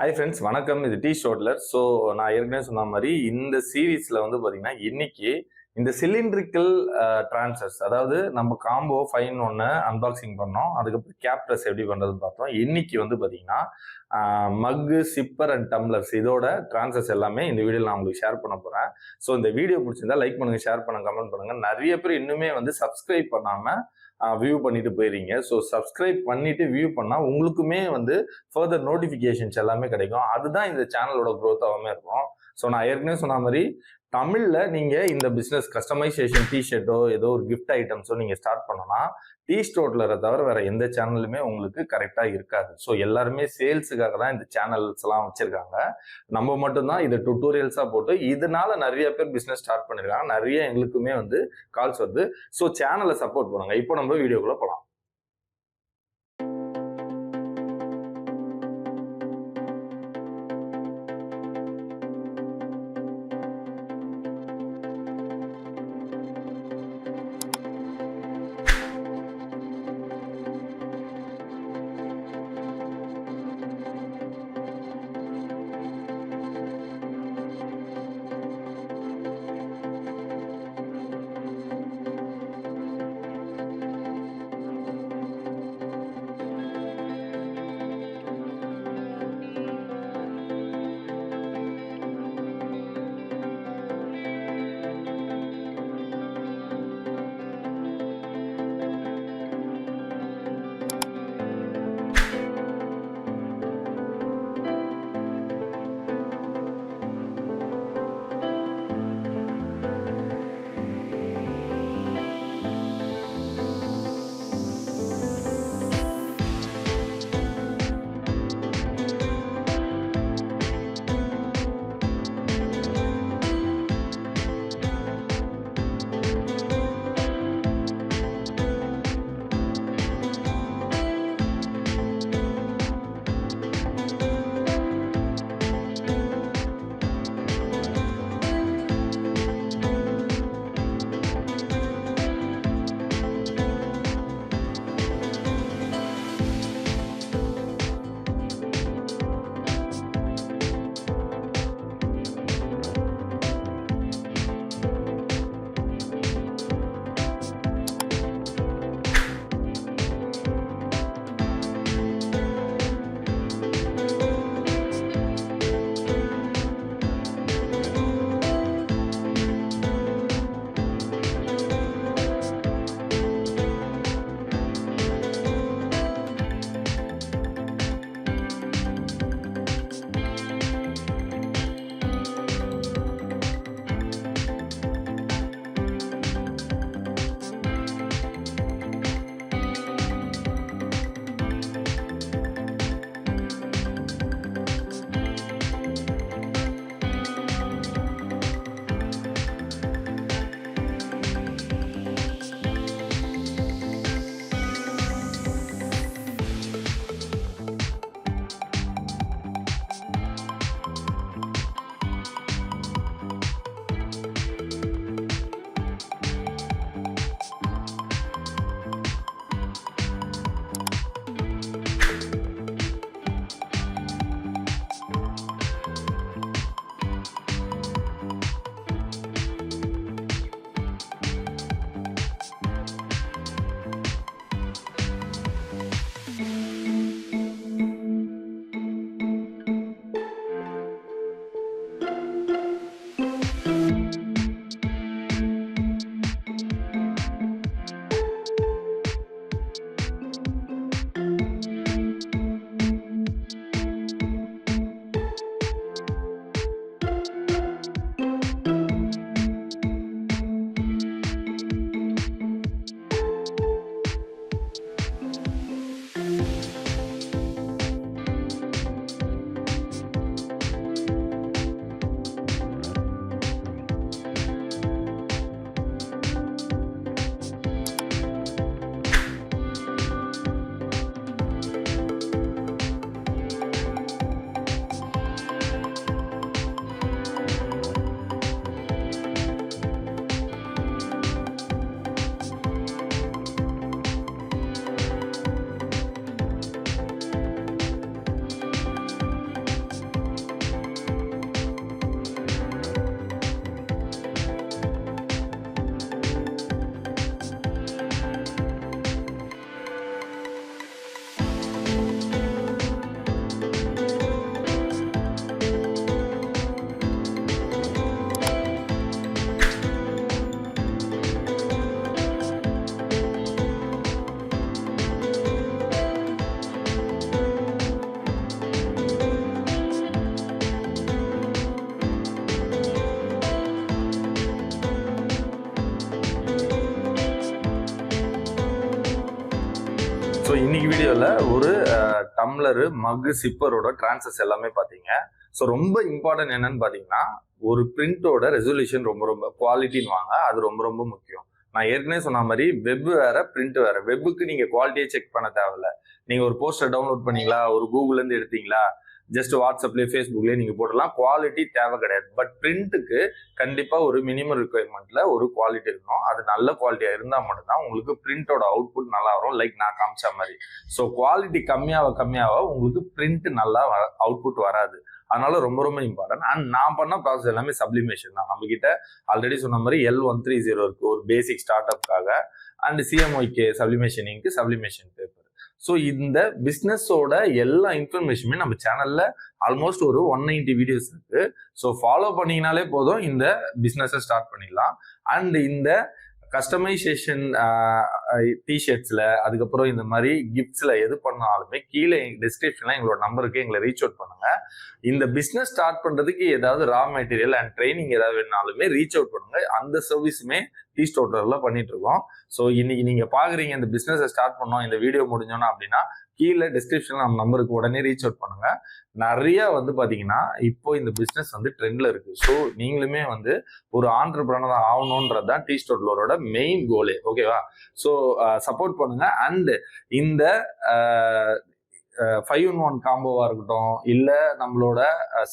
Hi friends, வணக்கம். இது tea ஸ்டோட்லர். So நான் ஏற்கனவே சொன்ன மாதிரி இந்த சீரீஸில் வந்து பார்த்தீங்கன்னா இன்னைக்கு இந்த சிலிண்ட்ரிக்கல் டிரான்சர்ஸ், அதாவது நம்ம காம்போ 5 அன்பாக்சிங் பண்ணோம். அதுக்கப்புறம் கேப்டர்ஸ் எப்படி பண்ணுறதுன்னு பார்த்தோம். இன்னைக்கு வந்து பார்த்தீங்கன்னா மக்கு, சிப்பர் அண்ட் டம்ளர்ஸ் இதோட டிரான்சர்ஸ் எல்லாமே இந்த வீடியோவில் நான் உங்களுக்கு ஷேர் பண்ண போகிறேன். ஸோ இந்த வீடியோ பிடிச்சிருந்தா லைக் பண்ணுங்கள், ஷேர் பண்ணுங்கள், கமெண்ட் பண்ணுங்கள். நிறைய பேர் இன்னுமே வந்து சப்ஸ்கிரைப் பண்ணாமல் வியூ பண்ணிட்டு போயிருங்க. ஸோ சப்ஸ்கிரைப் பண்ணிட்டு வியூ பண்ணால் உங்களுக்குமே வந்து ஃபர்தர் நோட்டிஃபிகேஷன்ஸ் எல்லாமே கிடைக்கும். அதுதான் இந்த சேனலோட க்ரோத்தாகவே இருக்கும். ஸோ நான் ஏற்கனவே சொன்ன மாதிரி தமிழில் நீங்கள் இந்த பிஸ்னஸ் கஸ்டமைசேஷன் டிஷர்ட்டோ ஏதோ ஒரு கிஃப்ட் ஐட்டம்ஸோ நீங்கள் ஸ்டார்ட் பண்ணோன்னா டீ ஸ்டோட்லரை தவிர வேற எந்த சேனலுமே உங்களுக்கு கரெக்டாக இருக்காது. ஸோ எல்லாருமே சேல்ஸுக்காக தான் இந்த சேனல்ஸ் எல்லாம் வச்சிருக்காங்க. நம்ம மட்டும்தான் இதை டுட்டோரியல்ஸாக போட்டு இதனால நிறைய பேர் பிஸ்னஸ் ஸ்டார்ட் பண்ணியிருக்காங்க. நிறைய எங்களுக்குமே வந்து கால்ஸ் வருது. ஸோ சேனலை சப்போர்ட் பண்ணுங்க. இப்போ நம்ம வீடியோக்குள்ள போகலாம். இன்னைக்கு வீடியோல ஒரு டம்ளரு மக்கு சிப்பரோட டிரான்சஸ் எல்லாமே பாத்தீங்க. ஸோ ரொம்ப இம்பார்ட்டன்ட் என்னன்னு பாத்தீங்கன்னா, ஒரு பிரிண்டோட ரெசல்யூஷன் ரொம்ப குவாலிட்டின்னு வாங்க, அது ரொம்ப முக்கியம். நான் ஏற்கனவே சொன்ன மாதிரி வெப் வேற பிரிண்ட் வேற. வெப்புக்கு நீங்க குவாலிட்டியை செக் பண்ண தேவையில்ல. நீங்க ஒரு போஸ்டர் டவுன்லோட் பண்ணீங்களா, ஒரு கூகுள்ல இருந்து எடுத்தீங்களா, ஜஸ்ட் வாட்ஸ்அப்லயே ஃபேஸ்புக்லயே நீங்க போடலாம். குவாலிட்டி தேவை கிடையாது. பட் பிரிண்ட்டுக்கு கண்டிப்பா ஒரு மினிமம் ரிக்குவயர்மெண்ட்ல ஒரு குவாலிட்டி இருக்கணும். அது நல்ல குவாலிட்டியா இருந்தா மட்டும்தான் உங்களுக்கு பிரிண்டோட அவுட்புட் நல்லா வரும். லைக் நான் காமிச்ச மாதிரி. ஸோ குவாலிட்டி கம்மியாக உங்களுக்கு பிரிண்ட் நல்லா அவுட்புட் வராது. அதனால ரொம்ப இம்பார்ட்டன்ட். அண்ட் நான் பண்ண ப்ராசஸ் எல்லாமே சப்ளிமேஷன் தான். நம்ம கிட்ட ஆல்ரெடி சொன்ன மாதிரி L130 இருக்கு ஒரு பேசிக் ஸ்டார்ட் அப்காக. அண்ட் CMYK சப்ளிமேஷன் இங்கு சப்ளிமேஷன் பேப்பர். ஸோ இந்த பிஸ்னஸோட எல்லா இன்ஃபர்மேஷனுமே நம்ம சேனல்ல ஆல்மோஸ்ட் ஒரு 190 வீடியோஸ் இருக்கு. ஸோ ஃபாலோ பண்ணீங்கனாலே போதும், இந்த பிஸ்னஸை ஸ்டார்ட் பண்ணிடலாம். அண்ட் இந்த கஸ்டமைசேஷன் டிஷர்ட்ஸ்ல, அதுக்கப்புறம் இந்த மாதிரி கிஃப்ட்ஸ்ல எது பண்ணாலுமே கீழே டிஸ்கிரிப்ஷன்ல எங்களோட நம்பருக்கு எங்களை ரீச் அவுட் பண்ணுங்க. இந்த பிசினஸ் ஸ்டார்ட் பண்றதுக்கு ஏதாவது ரா மெட்டீரியல் அண்ட் ட்ரைனிங் ஏதாவது வேணாலுமே ரீச் அவுட் பண்ணுங்க. அந்த சர்வீஸுமே டீ ஸ்டோர்ல பண்ணிட்டு இருக்கோம். ஸோ இன்னைக்கு நீங்க பாக்குறீங்க இந்த பிசினஸை ஸ்டார்ட் பண்ணோம், இந்த வீடியோ முடிஞ்சோன்னா அப்படின்னா கீழே டிஸ்கிரிப்ஷன்ல நம்ம நம்பருக்கு உடனே ரீச் அவுட் பண்ணுங்க. நிறைய பாத்தீங்கன்னா இப்போ இந்த பிசினஸ் ட்ரெண்ட்ல இருக்கு. ஸோ நீங்களுமே ஒரு ஆண்டர்பிரனர் ஆகணும்ன்றதுதான் டீ ஸ்டோர்லோட மெயின் கோலே. ஓகேவா? ஸோ சப்போர்ட் பண்ணுங்க. அண்ட் இந்த 5-in-1 காம்போவா இருக்கட்டும், இல்ல நம்மளோட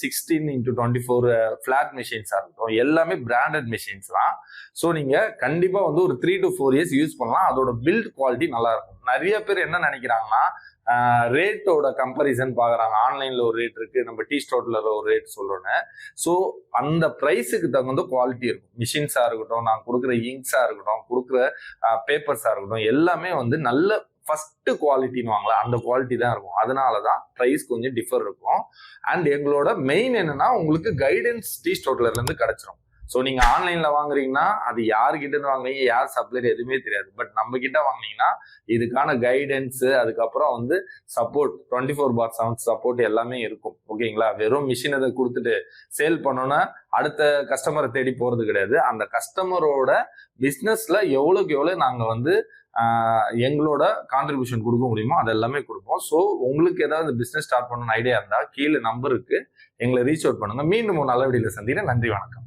16x24 ஃபிளாட் மிஷின்ஸா இருக்கட்டும், எல்லாமே பிராண்டட் மிஷின்ஸ் தான். ஸோ நீங்க கண்டிப்பா ஒரு 3 to 4 years யூஸ் பண்ணலாம். அதோட பில்ட் குவாலிட்டி நல்லா இருக்கும். நிறைய பேர் என்ன நினைக்கிறாங்கன்னா, ரேட்டோட கம்பேரிசன் பாக்குறாங்க. ஆன்லைன்ல ஒரு ரேட் இருக்கு, நம்ம டீ ஸ்டோர்ல ஒரு ரேட் சொல்றோன்னு. ஸோ அந்த பிரைஸுக்கு தகுந்த குவாலிட்டி இருக்கும். மிஷின்ஸா இருக்கட்டும், நான் கொடுக்குற இங்க்ஸா இருக்கட்டும், கொடுக்குற பேப்பர்ஸா இருக்கட்டும், எல்லாமே நல்ல ஃபர்ஸ்ட் குவாலிட்டின்னு வாங்கலாம், அந்த குவாலிட்டி தான் இருக்கும். அதனாலதான் ப்ரைஸ் கொஞ்சம் டிஃபர் இருக்கும். அண்ட் எங்களோட மெயின் என்னன்னா, உங்களுக்கு கைடன்ஸ் டீ ஸ்டோர்ல இருந்து கிடைச்சிரும். ஸோ நீங்க ஆன்லைன்ல வாங்குறீங்கன்னா அது யாருக்கிட்ட இருந்து வாங்குறீங்க, யார் சப்ளையர் எதுவுமே தெரியாது. பட் நம்ம கிட்ட வாங்கினீங்கன்னா இதுக்கான கைடன்ஸ், அதுக்கப்புறம் சப்போர்ட் 24/7 சப்போர்ட் எல்லாமே இருக்கும். ஓகேங்களா? வெறும் மிஷின் அதை கொடுத்துட்டு சேல் பண்ணோன்னா அடுத்த கஸ்டமரை தேடி போறது கிடையாது. அந்த கஸ்டமரோட பிசினஸ்ல எவ்வளவுக்கு எவ்வளவு நாங்க எங்களோட கான்ட்ரிபியூஷன் கொடுக்க முடியுமோ அது எல்லாமே கொடுப்போம். ஸோ உங்களுக்கு ஏதாவது பிசினஸ் ஸ்டார்ட் பண்ணணும்னு ஐடியா இருந்தா கீழே நம்பருக்கு எங்களை ரீச் அவுட் பண்ணுங்க. மீண்டும் ஒரு நல்ல வீடியோல சந்திக்கிறேன். நன்றி, வணக்கம்.